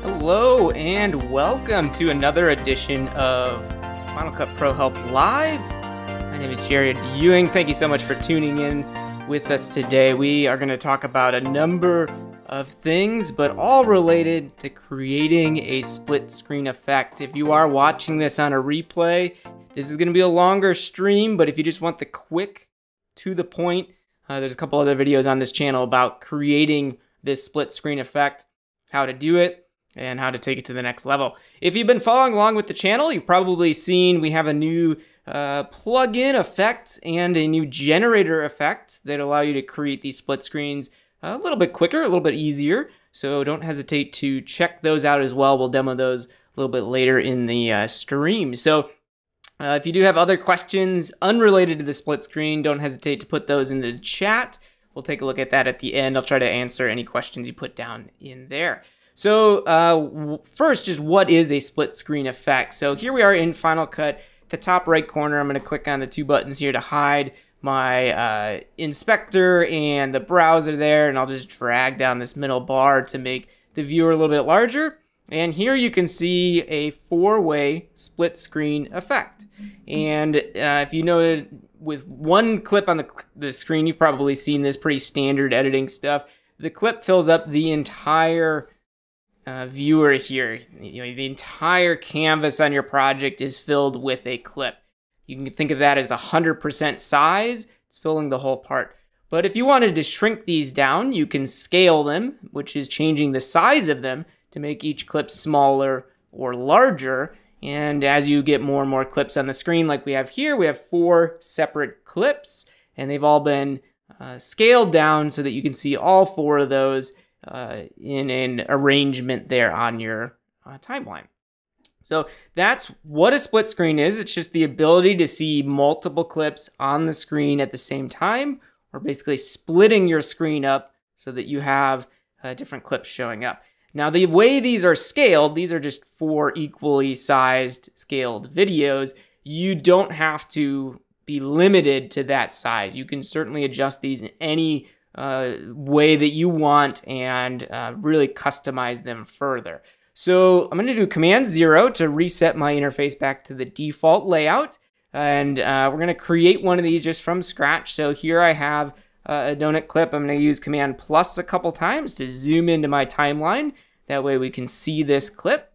Hello and welcome to another edition of Final Cut Pro Help Live. My name is Jared Ewing. Thank you so much for tuning in with us today. We are going to talk about a number of things, but all related to creating a split screen effect. If you are watching this on a replay, this is going to be a longer stream, but if you just want the quick, to the point, there's a couple other videos on this channel about creating this split screen effect, how to do it, and how to take it to the next level. If you've been following along with the channel, you've probably seen we have a new plugin effect and a new generator effect that allow you to create these split screens a little bit quicker, a little bit easier. So don't hesitate to check those out as well. We'll demo those a little bit later in the stream. So if you do have other questions unrelated to the split screen, don't hesitate to put those in the chat. We'll take a look at that at the end. I'll try to answer any questions you put down in there. So first, just what is a split screen effect? So here we are in Final Cut. At the top right corner, I'm going to click on the two buttons here to hide my inspector and the browser there, and I'll just drag down this middle bar to make the viewer a little bit larger. And here you can see a four-way split screen effect. And if you noted, with one clip on the screen, you've probably seen this, pretty standard editing stuff. The clip fills up the entire viewer here. The entire canvas on your project is filled with a clip. You can think of that as 100% size. It's filling the whole part. But if you wanted to shrink these down, you can scale them, which is changing the size of them to make each clip smaller or larger. And as you get more and more clips on the screen, like we have here, we have 4 separate clips, and they've all been scaled down so that you can see all 4 of those in an arrangement there on your timeline. So that's what a split screen is. It's just the ability to see multiple clips on the screen at the same time, or basically splitting your screen up so that you have different clips showing up. Now, the way these are scaled, these are just 4 equally sized scaled videos. You don't have to be limited to that size. You can certainly adjust these in any way that you want and really customize them further. So I'm going to do Command 0 to reset my interface back to the default layout. And we're going to create one of these just from scratch. So here I have a donut clip. I'm going to use Command plus a couple times to zoom into my timeline. That way we can see this clip.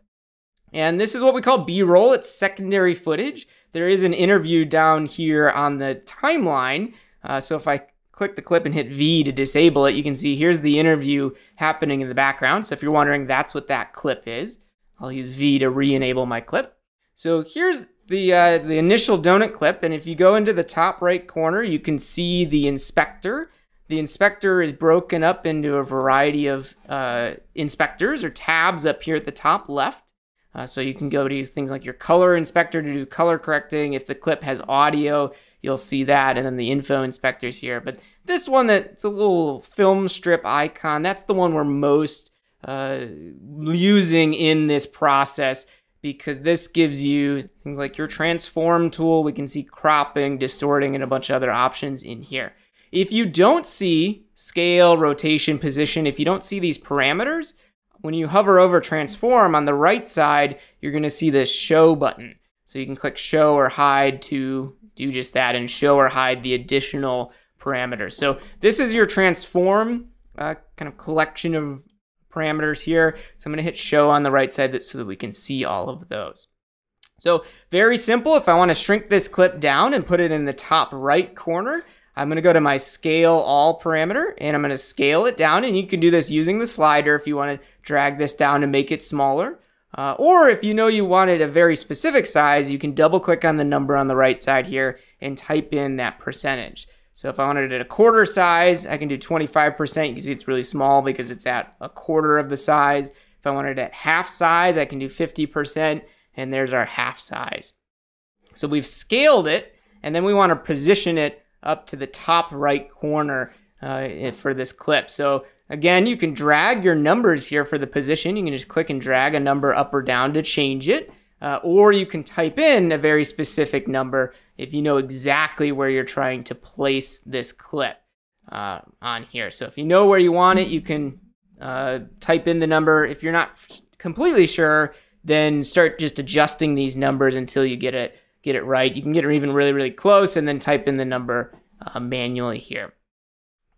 And this is what we call B-roll. It's secondary footage. There is an interview down here on the timeline. So if I click the clip and hit V to disable it, you can see here's the interview happening in the background. So if you're wondering, that's what that clip is. I'll use V to re-enable my clip. So here's the initial donut clip, and if you go into the top right corner, you can see the inspector. The inspector is broken up into a variety of inspectors or tabs up here at the top left. So you can go to things like your color inspector to do color correcting. If the clip has audio, you'll see that, and then the info inspectors here. But this one that's a little film strip icon, that's the one we're most using in this process, because this gives you things like your transform tool. We can see cropping, distorting, and a bunch of other options in here. If you don't see scale, rotation, position, if you don't see these parameters, when you hover over transform on the right side, you're going to see this show button. So you can click show or hide to do just that and show or hide the additional parameters. So this is your transform kind of collection of parameters here. So I'm going to hit show on the right side so that we can see all of those. So very simple. If I want to shrink this clip down and put it in the top right corner, I'm going to go to my scale all parameter and I'm going to scale it down. And you can do this using the slider if you want to drag this down and make it smaller. Or if you know you wanted a very specific size, you can double click on the number on the right side here and type in that percentage. So if I wanted it a quarter size, I can do 25%. You can see it's really small because it's at a quarter of the size. If I wanted it at half size, I can do 50%, and there's our half size. So we've scaled it, and then we want to position it up to the top right corner for this clip. So again, you can drag your numbers here for the position. You can just click and drag a number up or down to change it. Or you can type in a very specific number if you know exactly where you're trying to place this clip on here. So if you know where you want it, you can type in the number. If you're not completely sure, then start just adjusting these numbers until you get it right. You can get it even really, really close and then type in the number manually here.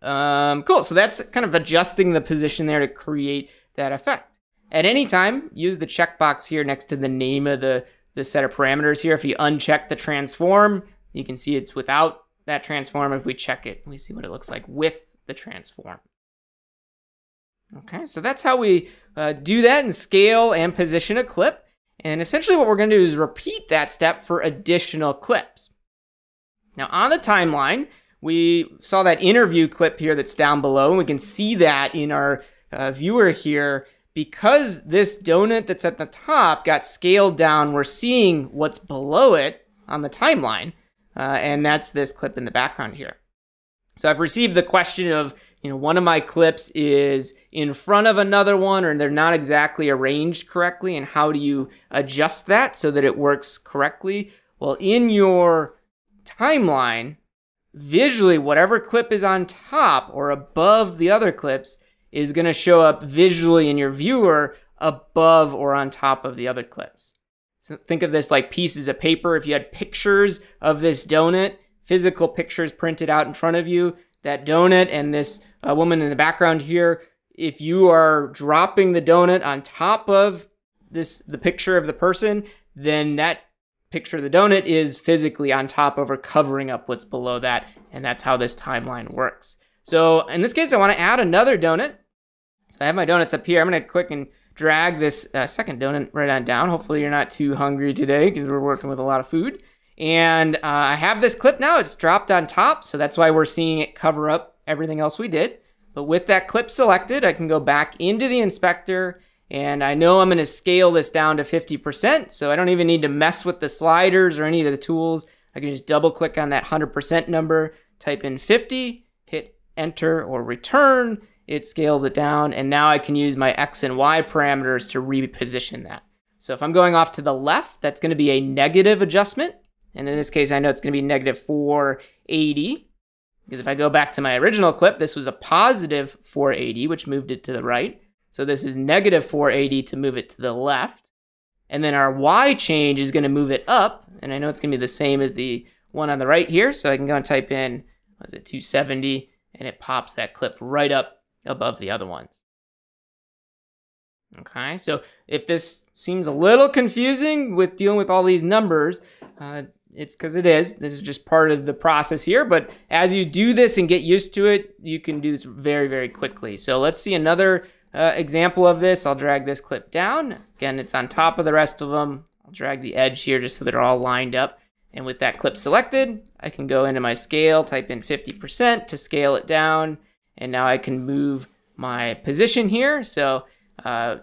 Cool, so that's kind of adjusting the position there to create that effect. At any time, use the checkbox here next to the name of the set of parameters here. If you uncheck the transform, you can see it's without that transform. If we check it, we see what it looks like with the transform. Okay, so that's how we do that and scale and position a clip. And essentially what we're going to do is repeat that step for additional clips. Now on the timeline, we saw that interview clip here that's down below, and we can see that in our viewer here. Because this donut that's at the top got scaled down, we're seeing what's below it on the timeline, and that's this clip in the background here. So I've received the question of, one of my clips is in front of another one, or they're not exactly arranged correctly, and how do you adjust that so that it works correctly? Well, in your timeline, visually, whatever clip is on top or above the other clips is going to show up visually in your viewer above or on top of the other clips. So think of this like pieces of paper. If you had pictures of this donut, physical pictures printed out in front of you, that donut and this woman in the background here, if you are dropping the donut on top of the picture of the person, then that picture of the donut is physically on top of or covering up what's below that, and that's how this timeline works. So in this case, I want to add another donut. So I have my donuts up here. I'm going to click and drag this second donut right on down. Hopefully you're not too hungry today because we're working with a lot of food. And I have this clip now. It's dropped on top, so that's why we're seeing it cover up everything else we did. But with that clip selected, I can go back into the inspector, and I know I'm going to scale this down to 50%, so I don't even need to mess with the sliders or any of the tools. I can just double click on that 100% number, type in 50, hit enter or return. It scales it down, and now I can use my X and Y parameters to reposition that. So if I'm going off to the left, that's going to be a negative adjustment. And in this case, I know it's going to be negative 480. Because if I go back to my original clip, this was a positive 480, which moved it to the right. So this is negative 480 to move it to the left. And then our Y change is going to move it up. And I know it's going to be the same as the one on the right here. So I can go and type in, 270, and it pops that clip right up above the other ones. Okay, so if this seems a little confusing with dealing with all these numbers, it's because it is. This is just part of the process here, but as you do this and get used to it, you can do this very, very quickly. So let's see another example of this. I'll drag this clip down. Again, it's on top of the rest of them. I'll drag the edge here just so they're all lined up. And with that clip selected, I can go into my scale, type in 50% to scale it down, and now I can move my position here. So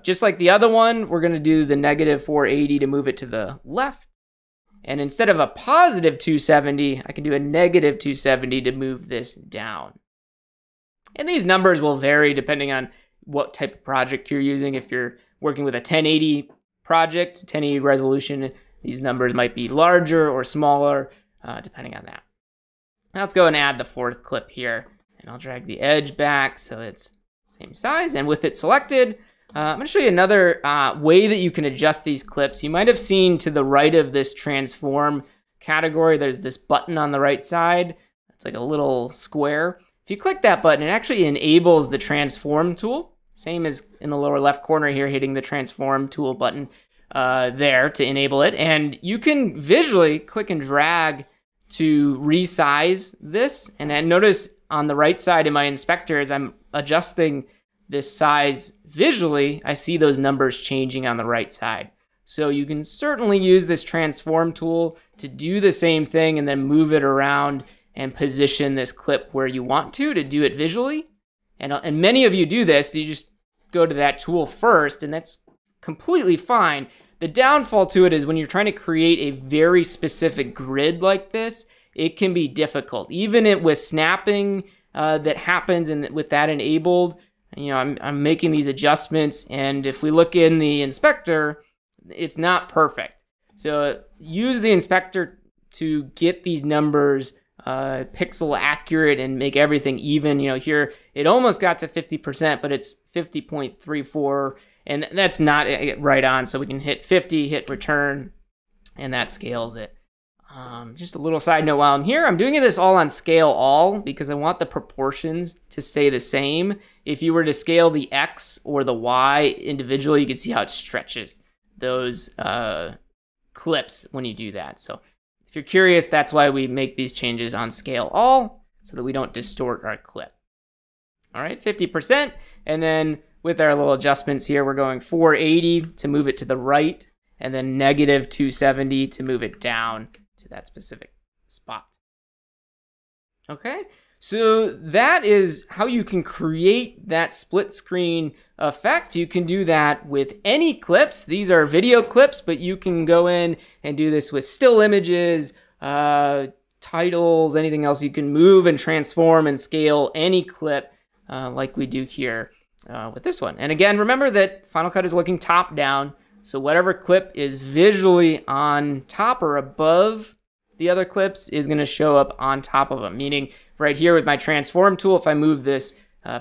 just like the other one, we're going to do the negative 480 to move it to the left. And instead of a positive 270, I can do a negative 270 to move this down. And these numbers will vary depending on what type of project you're using. If you're working with a 1080 project, 1080 resolution, these numbers might be larger or smaller, depending on that. Now let's go and add the fourth clip here. And I'll drag the edge back so it's same size. And with it selected, I'm going to show you another way that you can adjust these clips. You might have seen to the right of this transform category, there's this button on the right side. It's like a little square. If you click that button, it actually enables the transform tool. Same as in the lower left corner here, hitting the transform tool button there to enable it. And you can visually click and drag to resize this. And then notice on the right side in my inspector, as I'm adjusting this size visually, I see those numbers changing on the right side. So you can certainly use this transform tool to do the same thing and then move it around and position this clip where you want to do it visually. And many of you do this. You just go to that tool first, and that's completely fine. The downfall to it is when you're trying to create a very specific grid like this, it can be difficult. Even with snapping that happens and with that enabled, I'm making these adjustments, and if we look in the inspector, it's not perfect. So use the inspector to get these numbers pixel accurate and make everything even. You know, here it almost got to 50%, but it's 50.34, and that's not right on. So we can hit 50, hit return, and that scales it. Just a little side note while I'm here, I'm doing this all on scale all because I want the proportions to stay the same. If you were to scale the X or the Y individually, you can see how it stretches those clips when you do that. So if you're curious, that's why we make these changes on scale all, so that we don't distort our clip. All right, 50%. And then with our little adjustments here, we're going 480 to move it to the right, and then negative 270 to move it down to that specific spot. Okay, so that is how you can create that split screen effect. You can do that with any clips. These are video clips, but you can go in and do this with still images, titles, anything else. You can move and transform and scale any clip like we do here with this one. And again, remember that Final Cut is looking top down. So whatever clip is visually on top or above the other clips is going to show up on top of them. Meaning right here with my transform tool, if I move this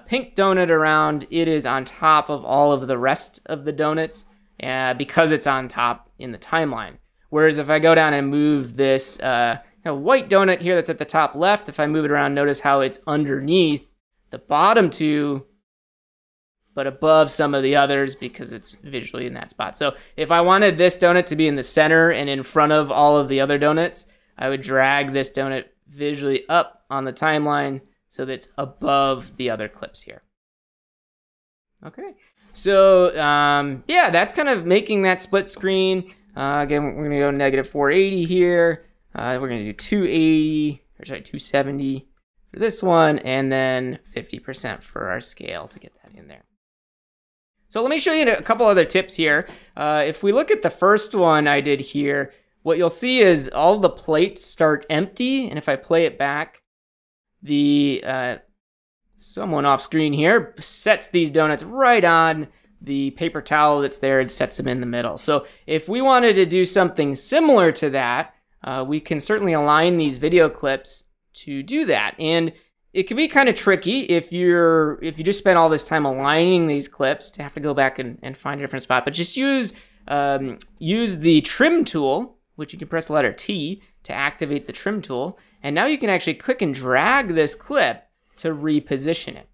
pink donut around, it is on top of all of the rest of the donuts because it's on top in the timeline. Whereas if I go down and move this white donut here that's at the top left, if I move it around, notice how it's underneath the bottom two, but above some of the others because it's visually in that spot. So if I wanted this donut to be in the center and in front of all of the other donuts, I would drag this donut visually up on the timeline so that it's above the other clips here. Okay, so yeah, that's kind of making that split screen. Again, we're gonna go negative 480 here. We're gonna do 270 for this one, and then 50% for our scale to get that in there. So let me show you a couple other tips here. If we look at the first one I did here, what you'll see is all the plates start empty, and if I play it back, the someone off screen here sets these donuts right on the paper towel that's there and sets them in the middle. So if we wanted to do something similar to that, we can certainly align these video clips to do that. And it can be kind of tricky if you just spend all this time aligning these clips to have to go back and find a different spot. But just use the trim tool, which you can press the letter T to activate the trim tool. And now you can actually click and drag this clip to reposition it.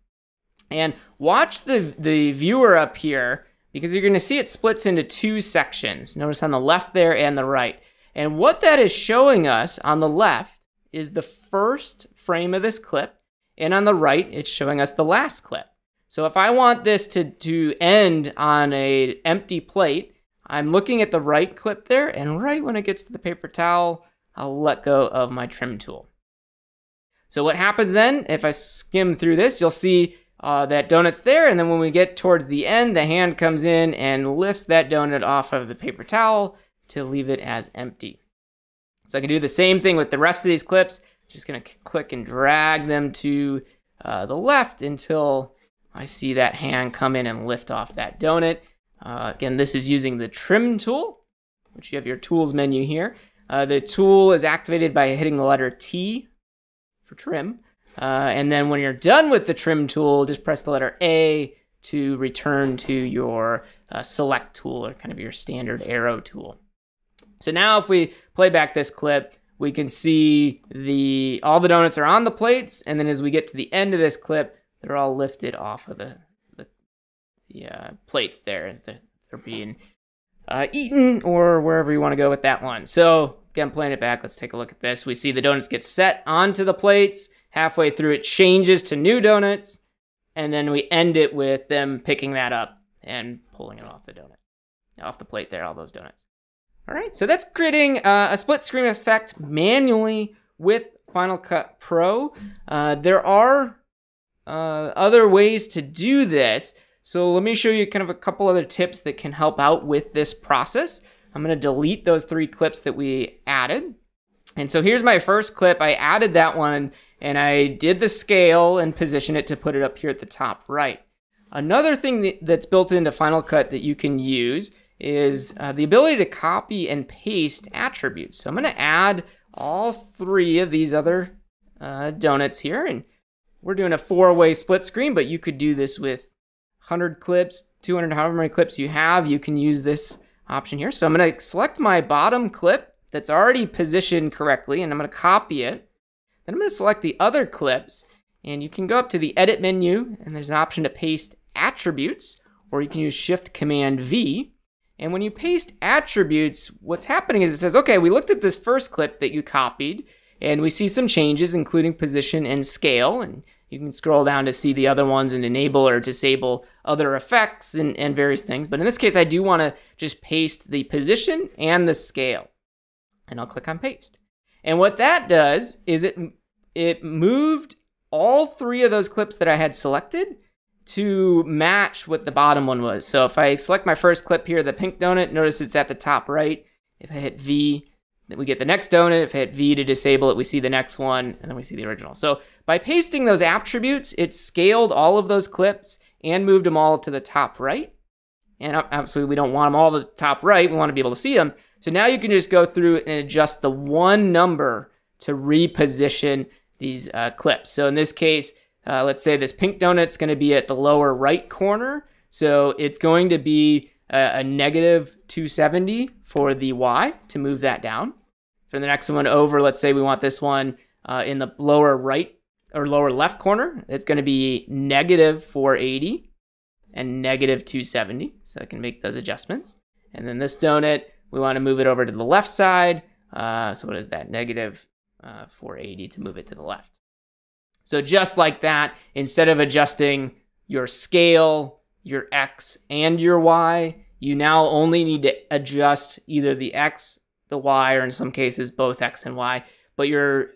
And watch the viewer up here, because you're going to see it splits into two sections. Notice on the left there and the right. And what that is showing us on the left is the first frame of this clip, and on the right, it's showing us the last clip. So if I want this to end on an empty plate, I'm looking at the right clip there, and right when it gets to the paper towel, I'll let go of my trim tool. So what happens then, if I skim through this, you'll see that donut's there, and then when we get towards the end, the hand comes in and lifts that donut off of the paper towel to leave it as empty. So I can do the same thing with the rest of these clips. Just gonna click and drag them to the left until I see that hand come in and lift off that donut. Again, this is using the trim tool, which you have your tools menu here. The tool is activated by hitting the letter T for trim. And then when you're done with the trim tool, just press the letter A to return to your select tool, or kind of your standard arrow tool. So now if we play back this clip, we can see all the donuts are on the plates, and then as we get to the end of this clip, they're all lifted off of the plates there as they're being eaten, or wherever you want to go with that one. So again, playing it back, let's take a look at this. We see the donuts get set onto the plates. Halfway through, it changes to new donuts, and then we end it with them picking that up and pulling it off the plate there, all those donuts. All right, so that's creating a split screen effect manually with Final Cut Pro. There are other ways to do this. So let me show you kind of a couple other tips that can help out with this process. I'm gonna delete those 3 clips that we added. And so here's my first clip. I added that one, and I did the scale and position it to put it up here at the top right. Another thing that's built into Final Cut that you can use is the ability to copy and paste attributes. So I'm going to add all 3 of these other donuts here, and we're doing a 4-way split screen, but you could do this with 100 clips, 200, however many clips you have. You can use this option here. So I'm going to select my bottom clip that's already positioned correctly, and I'm going to copy it. Then I'm going to select the other clips, and you can go up to the edit menu, and there's an option to paste attributes, or you can use Shift Command V. And when you paste attributes, what's happening is it says, okay, we looked at this first clip that you copied, and we see some changes, including position and scale, and you can scroll down to see the other ones and enable or disable other effects and various things. But in this case, I do want to just paste the position and the scale. And I'll click on paste. And what that does is it moved all 3 of those clips that I had selected to match what the bottom one was. So if I select my first clip here, the pink donut, notice it's at the top right. If I hit V, then we get the next donut. If I hit V to disable it, we see the next one, and then we see the original. So by pasting those attributes, it scaled all of those clips and moved them all to the top right. And obviously we don't want them all to the top right. We want to be able to see them. So now you can just go through and adjust the one number to reposition these clips. So in this case, let's say this pink donut's going to be at the lower right corner. So it's going to be a negative 270 for the Y to move that down. For the next one over, let's say we want this one in the lower right or lower left corner. It's going to be negative 480 and negative 270. So I can make those adjustments. And then this donut, we want to move it over to the left side. So what is that? Negative 480 to move it to the left. So just like that, instead of adjusting your scale, your X, and your Y, you now only need to adjust either the X, the Y, or in some cases both X and Y. But you're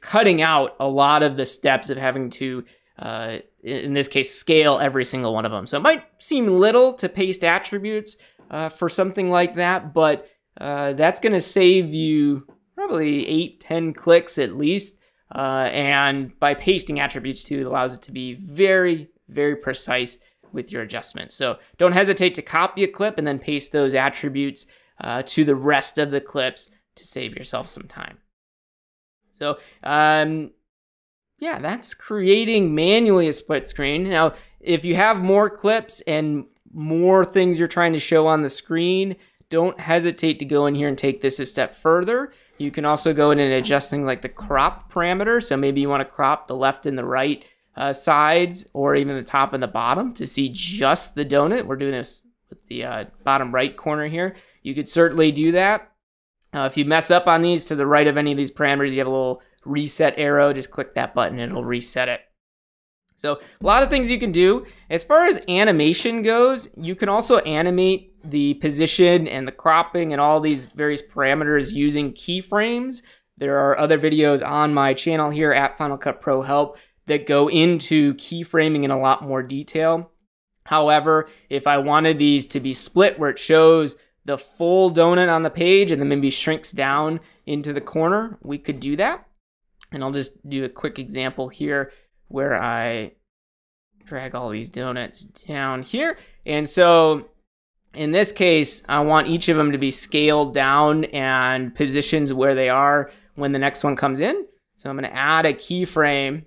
cutting out a lot of the steps of having to, in this case, scale every single one of them. So it might seem little to paste attributes for something like that, but that's going to save you probably 8-10 clicks at least. And by pasting attributes too, it allows it to be very, very precise with your adjustments. So don't hesitate to copy a clip and then paste those attributes to the rest of the clips to save yourself some time. So yeah, that's creating manually a split screen. Now, if you have more clips and more things you're trying to show on the screen, don't hesitate to go in here and take this a step further. You can also go in and adjust things like the crop parameter. So maybe you want to crop the left and the right sides, or even the top and the bottom to see just the donut. We're doing this with the bottom right corner here. You could certainly do that. If you mess up on these to the right of any of these parameters, you have a little reset arrow. Just click that button and it'll reset it. So a lot of things you can do. As far as animation goes, you can also animate the position and the cropping and all these various parameters using keyframes. There are other videos on my channel here at Final Cut Pro Help that go into keyframing in a lot more detail. However, if I wanted these to be split where it shows the full donut on the page and then maybe shrinks down into the corner, we could do that. And I'll just do a quick example here where I drag all these donuts down here. And so in this case, I want each of them to be scaled down and positioned where they are when the next one comes in. So I'm going to add a keyframe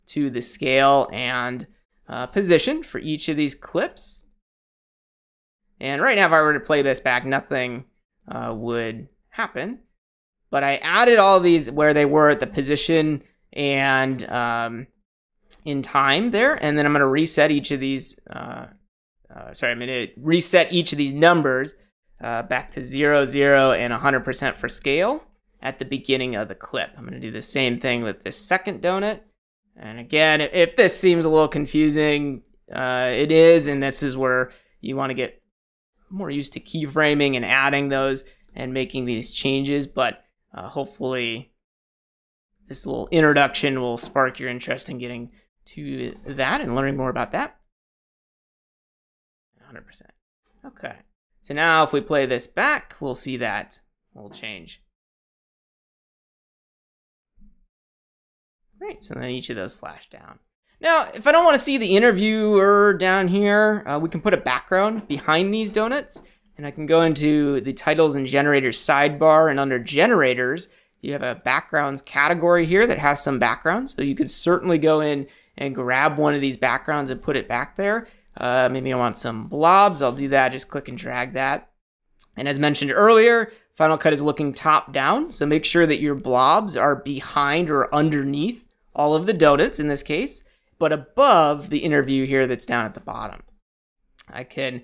to the scale and position for each of these clips. And right now, if I were to play this back, nothing would happen. But I added all these where they were at the position and in time there. And then I'm going to reset each of these. I'm going to reset each of these numbers back to 0, 0, and 100% for scale at the beginning of the clip. I'm going to do the same thing with this second donut. And again, if this seems a little confusing, it is, and this is where you want to get more used to keyframing and adding those and making these changes. But hopefully this little introduction will spark your interest in getting to that and learning more about that. 100%. Okay. So now if we play this back, we'll see that will change. Great, so then each of those flash down. Now, if I don't want to see the interviewer down here, we can put a background behind these donuts. And I can go into the titles and generators sidebar, and under generators, You have a backgrounds category here that has some backgrounds, so you could certainly go in and grab one of these backgrounds and put it back there. Maybe I want some blobs. I'll do that. Just click and drag that. And as mentioned earlier, Final Cut is looking top down, so make sure that your blobs are behind or underneath all of the donuts in this case, but above the interview here that's down at the bottom. I can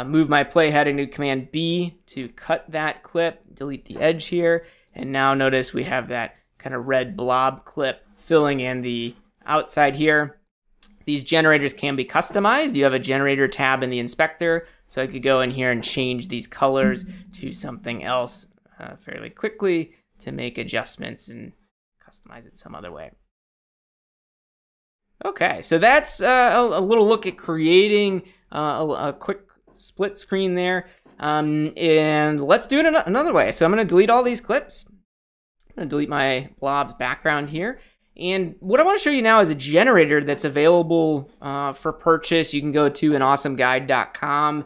move my playhead and do Command B to cut that clip, delete the edge here, and now notice we have that kind of red blob clip filling in the outside here. These generators can be customized. You have a generator tab in the inspector, so I could go in here and change these colors to something else fairly quickly to make adjustments and customize it some other way. Okay, so that's a little look at creating a quick split screen there. And let's do it another way. So I'm going to delete all these clips. I'm going to delete my blobs background here. And what I want to show you now is a generator that's available for purchase. You can go to anawesomeguide.com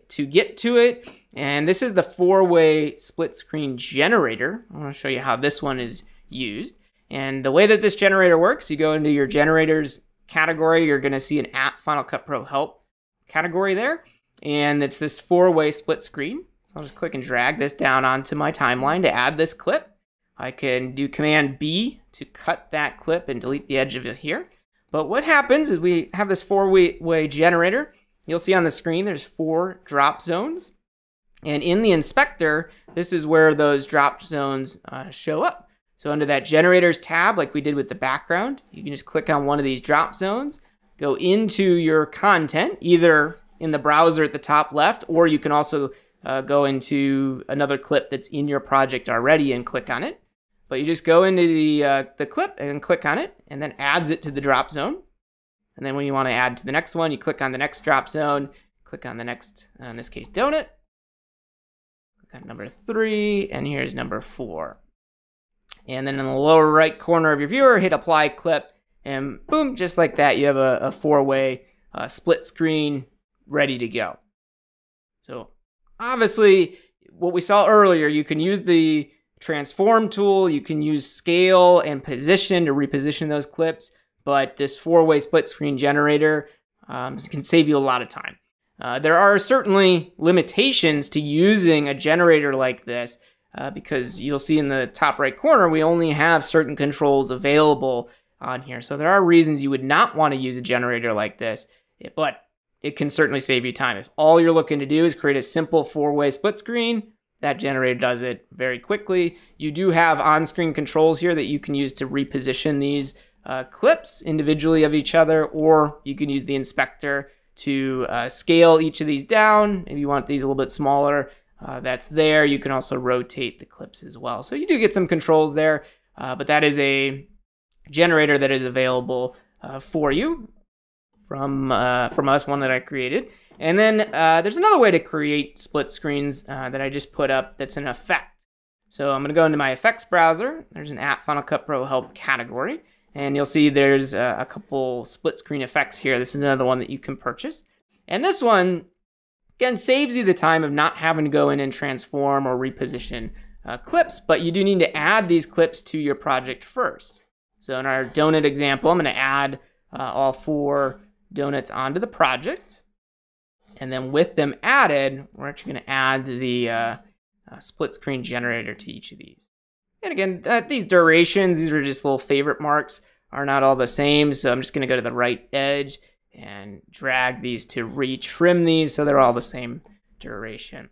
to get to it. And this is the 4-way split screen generator. I want to show you how this one is used. And the way that this generator works, you go into your generators category, you're going to see an at Final Cut Pro Help category there. And it's this 4-way split screen. So I'll just click and drag this down onto my timeline to add this clip. I can do Command B to cut that clip and delete the edge of it here. But what happens is we have this 4-way generator. You'll see on the screen there's 4 drop zones. And in the inspector, this is where those drop zones show up. So under that generators tab, like we did with the background, you can just click on one of these drop zones, go into your content, either in the browser at the top left, or you can also go into another clip that's in your project already and click on it. But you just go into the clip and click on it, and then adds it to the drop zone. And then when you want to add to the next one, you click on the next drop zone, click on the next, in this case, donut. Click on number 3, and here's number 4. And then in the lower right corner of your viewer, hit apply clip, and boom, just like that, you have a 4-way split screen ready to go. So obviously, what we saw earlier, you can use the transform tool, you can use scale and position to reposition those clips, but this 4-way split screen generator can save you a lot of time. There are certainly limitations to using a generator like this, because you'll see in the top right corner, we only have certain controls available on here. So there are reasons you would not want to use a generator like this, but it can certainly save you time. If all you're looking to do is create a simple 4-way split screen, that generator does it very quickly. You do have on-screen controls here that you can use to reposition these clips individually of each other, or you can use the inspector to scale each of these down. If you want these a little bit smaller, that's there. You can also rotate the clips as well. So you do get some controls there, but that is a generator that is available for you from us, one that I created. And then there's another way to create split screens that I just put up that's an effect. So I'm going to go into my effects browser. There's an at Final Cut Pro Help category. And you'll see there's a couple split screen effects here. This is another one that you can purchase. And this one, again, saves you the time of not having to go in and transform or reposition clips, but you do need to add these clips to your project first. So in our donut example, I'm going to add all 4 donuts onto the project. And then with them added, we're actually going to add the split screen generator to each of these. And again, these durations, these are just little favorite marks, are not all the same. So I'm just going to go to the right edge and drag these to retrim these so they're all the same duration.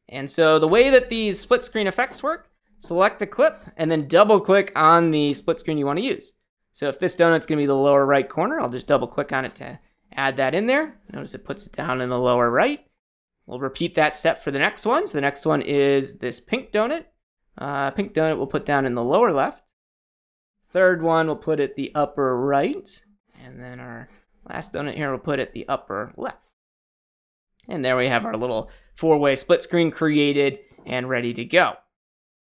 And so the way that these split screen effects work, select a clip and then double click on the split screen you want to use. So if this donut's going to be the lower right corner, I'll just double click on it to add that in there. Notice it puts it down in the lower right. We'll repeat that step for the next one. So the next one is this pink donut. Pink donut we'll put down in the lower left. Third one we'll put at the upper right. And then our last donut here we'll put at the upper left. And there we have our little 4-way split screen created and ready to go.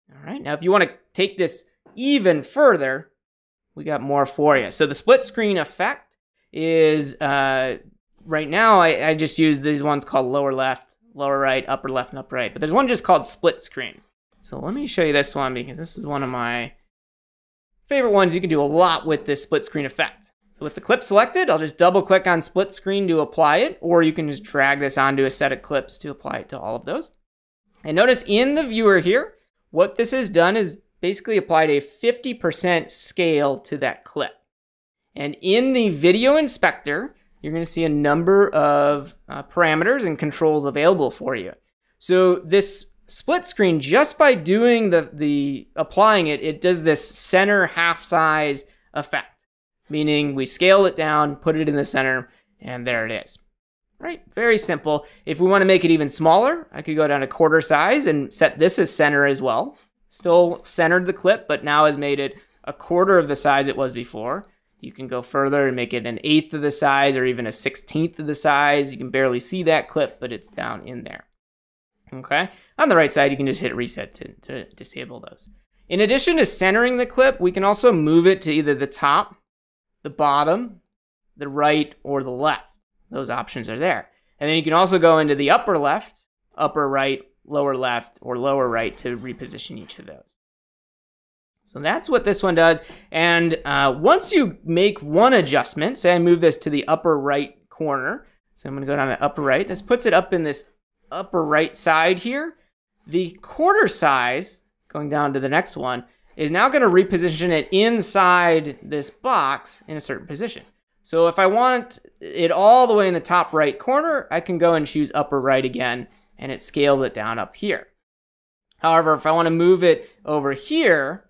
All right, now if you want to take this even further, we got more for you. So the split screen effect is, right now I just use these ones called lower left, lower right, upper left, and upper right. But there's one just called split screen. So let me show you this one because this is one of my favorite ones. You can do a lot with this split screen effect. So with the clip selected, I'll just double click on split screen to apply it, or you can just drag this onto a set of clips to apply it to all of those. And notice in the viewer here, what this has done is basically applied a 50% scale to that clip. And in the video inspector, you're going to see a number of parameters and controls available for you. So this split screen, just by doing the applying it, it does this center half size effect, meaning we scale it down, put it in the center, and there it is. Right? Very simple. If we want to make it even smaller, I could go down to quarter size and set this as center as well. Still centered the clip, but now has made it a quarter of the size it was before. You can go further and make it an eighth of the size or even a 16th of the size. You can barely see that clip, but it's down in there. Okay? On the right side, you can just hit reset to disable those. In addition to centering the clip, we can also move it to either the top, the bottom, the right, or the left. Those options are there. And then you can also go into the upper left, upper right, lower left, or lower right to reposition each of those. So that's what this one does. And once you make one adjustment, say I move this to the upper right corner. So I'm going to go down to upper right. This puts it up in this upper right side here. The quarter size, going down to the next one, is now going to reposition it inside this box in a certain position. So if I want it all the way in the top right corner, I can go and choose upper right again, and it scales it down up here. However, if I want to move it over here,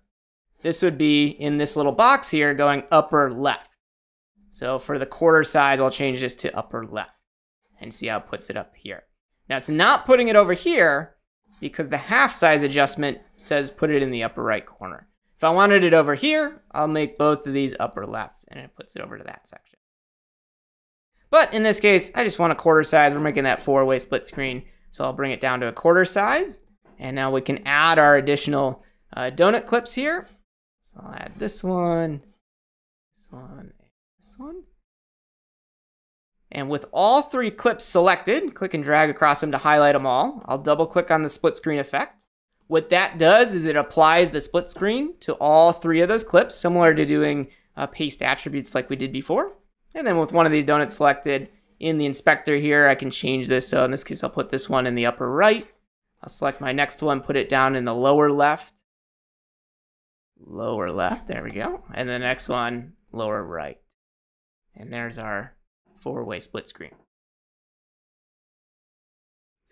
this would be in this little box here going upper left. So for the quarter size, I'll change this to upper left and see how it puts it up here. Now it's not putting it over here because the half size adjustment says put it in the upper right corner. If I wanted it over here, I'll make both of these upper left and it puts it over to that section. But in this case, I just want a quarter size. We're making that 4-way split screen. So I'll bring it down to a quarter size. And now we can add our additional donut clips here. So I'll add this one, this one, this one. And with all 3 clips selected, click and drag across them to highlight them all. I'll double click on the split screen effect. What that does is it applies the split screen to all 3 of those clips, similar to doing paste attributes like we did before. And then with one of these donuts selected in the inspector here, I can change this. So in this case, I'll put this one in the upper right. I'll select my next one, put it down in the lower left. Lower left, there we go. And the next one, lower right. And there's our 4-way split screen.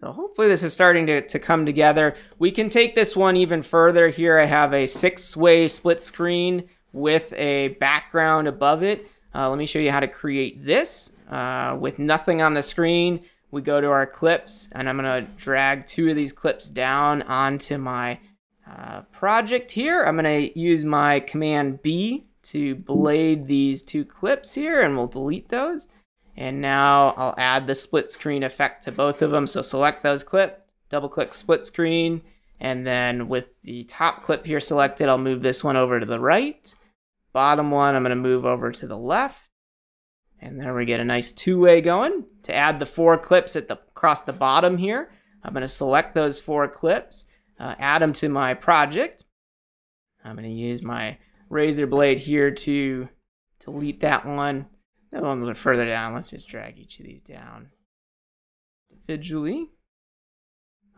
So hopefully this is starting to come together. We can take this one even further. Here I have a 6-way split screen with a background above it. Let me show you how to create this. With nothing on the screen, we go to our clips, and I'm going to drag 2 of these clips down onto my project here. I'm going to use my Command B to blade these 2 clips here, and we'll delete those. And now I'll add the split screen effect to both of them. So select those clips, double click split screen, and then with the top clip here selected, I'll move this one over to the right. Bottom one, I'm going to move over to the left. And there we get a nice 2-way going. To add the 4 clips across the bottom here, I'm going to select those 4 clips, add them to my project. I'm going to use my razor blade here to delete that one. The other ones are further down. Let's just drag each of these down individually.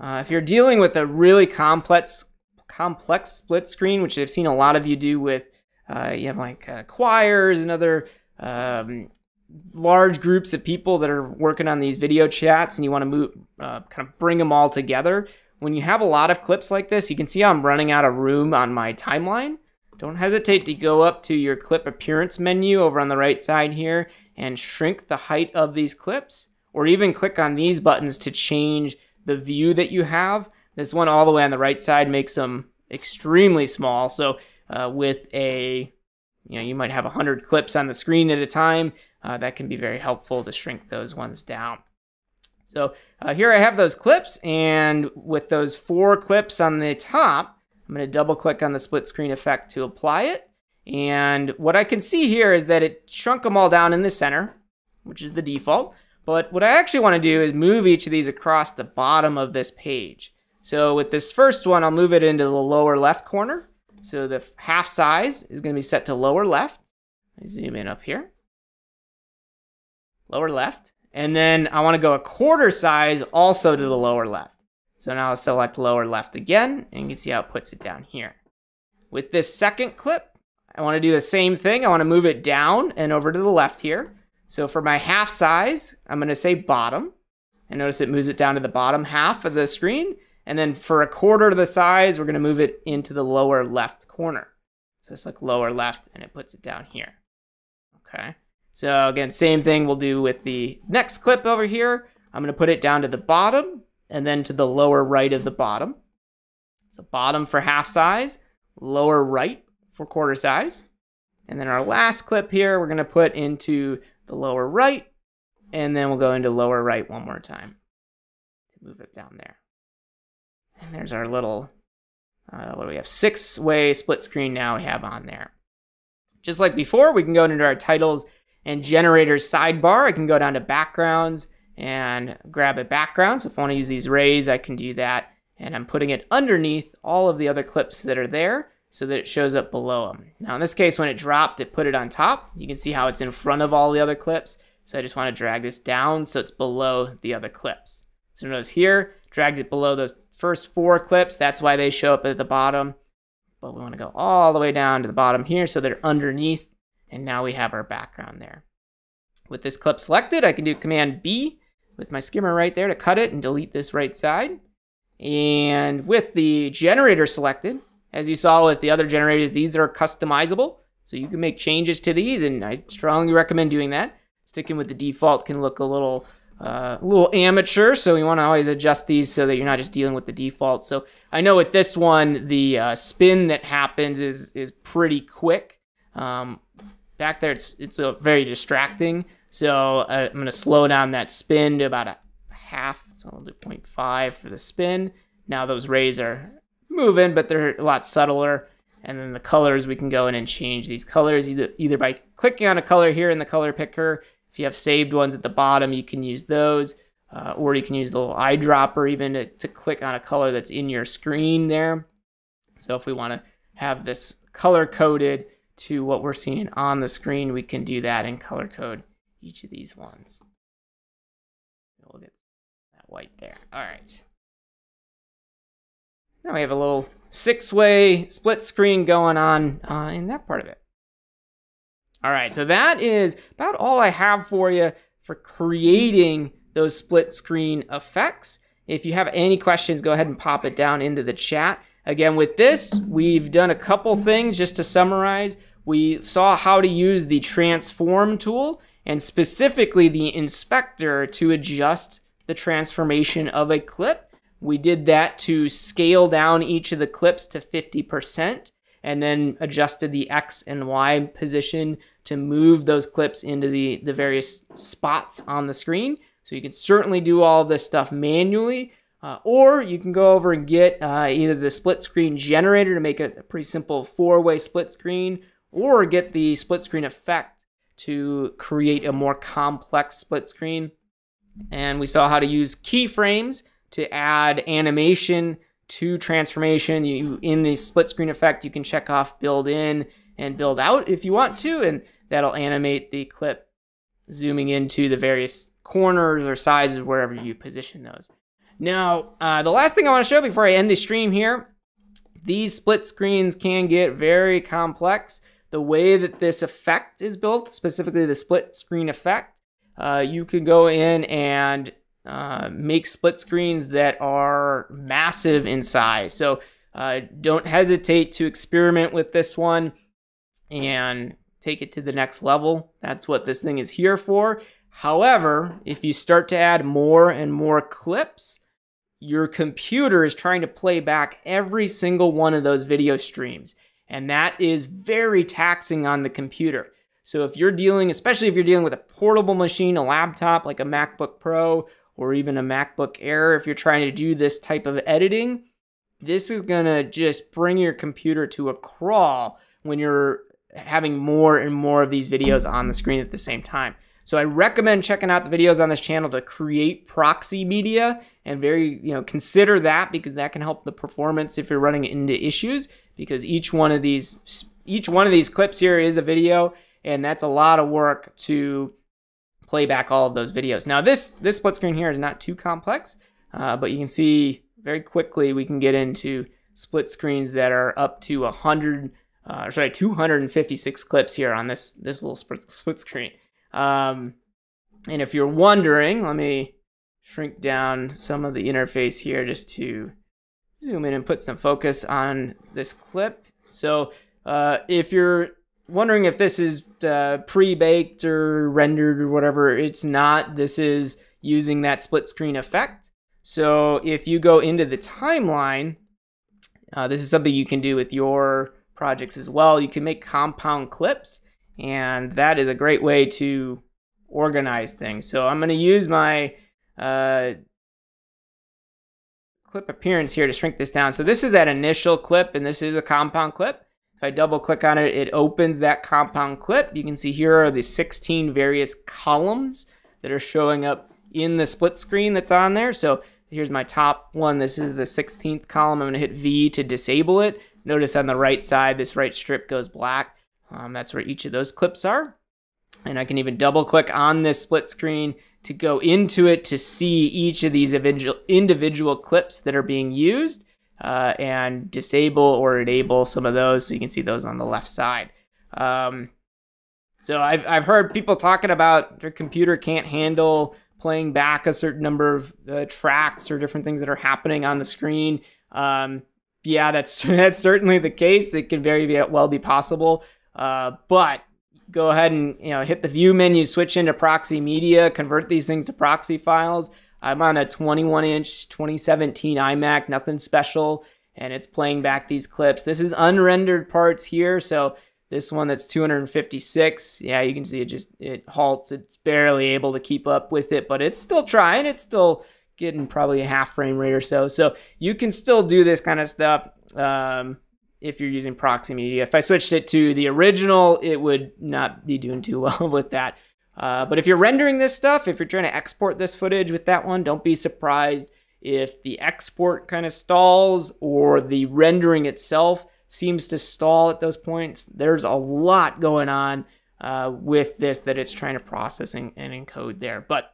If you're dealing with a really complex split screen, which I've seen a lot of you do with you have like choirs and other large groups of people that are working on these video chats, and you want to move, kind of bring them all together. When you have a lot of clips like this, you can see how I'm running out of room on my timeline. Don't hesitate to go up to your clip appearance menu over on the right side here and shrink the height of these clips, or even click on these buttons to change the view that you have. This one all the way on the right side makes them extremely small. So with you might have 100 clips on the screen at a time. That can be very helpful to shrink those ones down. So here I have those clips, and with those 4 clips on the top, I'm going to double click on the split screen effect to apply it. And what I can see here is that it shrunk them all down in the center, which is the default. But what I actually want to do is move each of these across the bottom of this page. So with this first one, I'll move it into the lower left corner. So the half size is going to be set to lower left. Let me zoom in up here. Lower left. And then I want to go a quarter size also to the lower left. So now I'll select lower left again, and you can see how it puts it down here. With this second clip, I want to do the same thing. I want to move it down and over to the left here. So for my half size, I'm going to say bottom. And notice it moves it down to the bottom half of the screen. And then for a quarter of the size, we're going to move it into the lower left corner. So it's like lower left, and it puts it down here. Okay. So again, same thing we'll do with the next clip over here. I'm going to put it down to the bottom and then to the lower right of the bottom. So bottom for half size, lower right for quarter size. And then our last clip here, we're going to put into the lower right, and then we'll go into lower right one more time to move it down there. And there's our little, what do we have? 6-way split screen now we have on there. Just like before, we can go into our titles and generators sidebar. I can go down to backgrounds and grab a background. So if I want to use these rays, I can do that. And I'm putting it underneath all of the other clips that are there so that it shows up below them. Now in this case, when it dropped, it put it on top. You can see how it's in front of all the other clips. So I just want to drag this down so it's below the other clips. So notice here, dragged it below those first 4 clips. That's why they show up at the bottom. But we want to go all the way down to the bottom here so they're underneath. And now we have our background there. With this clip selected, I can do Command B with my skimmer right there to cut it and delete this right side. And with the generator selected, as you saw with the other generators, these are customizable. So you can make changes to these, and I strongly recommend doing that. Sticking with the default can look a little amateur, so you want to always adjust these so that you're not just dealing with the default. So I know with this one, the spin that happens is pretty quick. Back there, it's very distracting. So I'm going to slow down that spin to about a half. So I'll do 0.5 for the spin. Now those rays are moving, but they're a lot subtler. And then the colors, we can go in and change these colors either by clicking on a color here in the color picker. If you have saved ones at the bottom, you can use those. Or you can use the little eyedropper even to click on a color that's in your screen there. So if we want to have this color coded to what we're seeing on the screen, we can do that and color code each of these ones. We'll get that white there. All right. Now we have a little 6-way split screen going on in that part of it. All right, so that is about all I have for you for creating those split screen effects. If you have any questions, go ahead and pop it down into the chat. Again, with this, we've done a couple things just to summarize. We saw how to use the transform tool and specifically the inspector to adjust the transformation of a clip. We did that to scale down each of the clips to 50% and then adjusted the X and Y position to move those clips into the various spots on the screen. So you can certainly do all this stuff manually, or you can go over and get either the split screen generator to make a pretty simple 4-way split screen, or get the split screen effect to create a more complex split screen. And we saw how to use keyframes to add animation to transformation. In the split screen effect, you can check off build in and build out if you want to, and that'll animate the clip zooming into the various corners or sizes wherever you position those. Now, the last thing I want to show before I end the stream here, these split screens can get very complex. The way that this effect is built, specifically the split screen effect, you can go in and make split screens that are massive in size. So don't hesitate to experiment with this one and take it to the next level. That's what this thing is here for. However, if you start to add more and more clips, your computer is trying to play back every single one of those video streams. And that is very taxing on the computer. So if you're dealing, especially if you're dealing with a portable machine, a laptop like a MacBook Pro or even a MacBook Air, if you're trying to do this type of editing, this is gonna just bring your computer to a crawl when you're having more and more of these videos on the screen at the same time. So I recommend checking out the videos on this channel to create proxy media and very, consider that, because that can help the performance if you're running into issues, because each one of these clips here is a video, and that's a lot of work to play back all of those videos. Now this split screen here is not too complex, but you can see very quickly we can get into split screens that are up to 256 clips here on this little split screen. And if you're wondering, let me shrink down some of the interface here just to zoom in and put some focus on this clip. So if you're wondering if this is pre-baked or rendered or whatever, it's not. This is using that split screen effect. So if you go into the timeline, this is something you can do with your projects as well. You can make compound clips, and that is a great way to organize things. So I'm going to use my clip appearance here to shrink this down. So this is that initial clip, and this is a compound clip. If I double click on it, it opens that compound clip. You can see here are the 16 various columns that are showing up in the split screen that's on there. So here's my top one. This is the 16th column. I'm going to hit V to disable it. Notice on the right side, this right strip goes black. That's where each of those clips are. And I can even double click on this split screen to go into it to see each of these individual clips that are being used, and disable or enable some of those. So you can see those on the left side. So I've heard people talking about their computer can't handle playing back a certain number of tracks or different things that are happening on the screen. Yeah, that's certainly the case. It can very well be possible. But go ahead and hit the view menu, switch into proxy media, convert these things to proxy files. I'm on a 21-inch 2017 iMac, nothing special, and it's playing back these clips. This is unrendered parts here, so this one that's 256, yeah, you can see it halts. It's barely able to keep up with it, but it's still trying. It's still getting probably a half frame rate or so. So you can still do this kind of stuff if you're using proxy media. If I switched it to the original, it would not be doing too well with that. But if you're rendering this stuff, if you're trying to export this footage with that one, don't be surprised if the export kind of stalls or the rendering itself seems to stall at those points. There's a lot going on with this that it's trying to process and encode there. But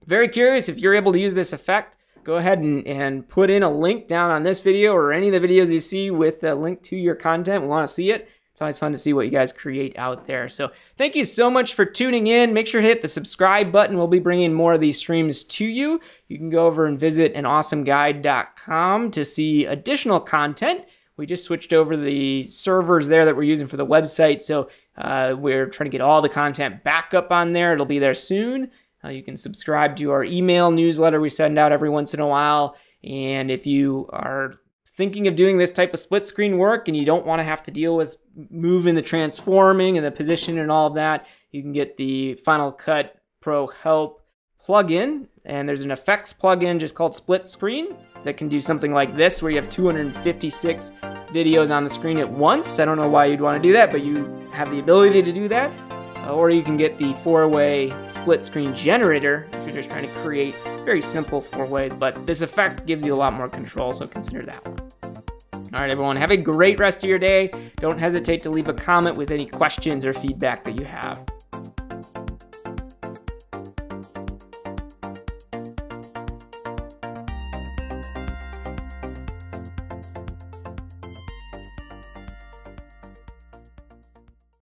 very curious if you're able to use this effect. Go ahead and put in a link down on this video or any of the videos you see with a link to your content. We want to see it. It's always fun to see what you guys create out there. So thank you so much for tuning in. Make sure to hit the subscribe button. We'll be bringing more of these streams to you. You can go over and visit anawesomeguide.com to see additional content. We just switched over the servers there that we're using for the website. So we're trying to get all the content back up on there. It'll be there soon. You can subscribe to our email newsletter we send out every once in a while. And if you are thinking of doing this type of split screen work and you don't want to have to deal with moving the transforming and the position and all of that, you can get the Final Cut Pro Help plugin. And there's an effects plugin just called Split Screen that can do something like this, where you have 256 videos on the screen at once. I don't know why you'd want to do that, but you have the ability to do that. Or you can get the 4-way split screen generator if you're just trying to create very simple 4-ways. But this effect gives you a lot more control, so consider that one. All right, everyone, have a great rest of your day. Don't hesitate to leave a comment with any questions or feedback that you have.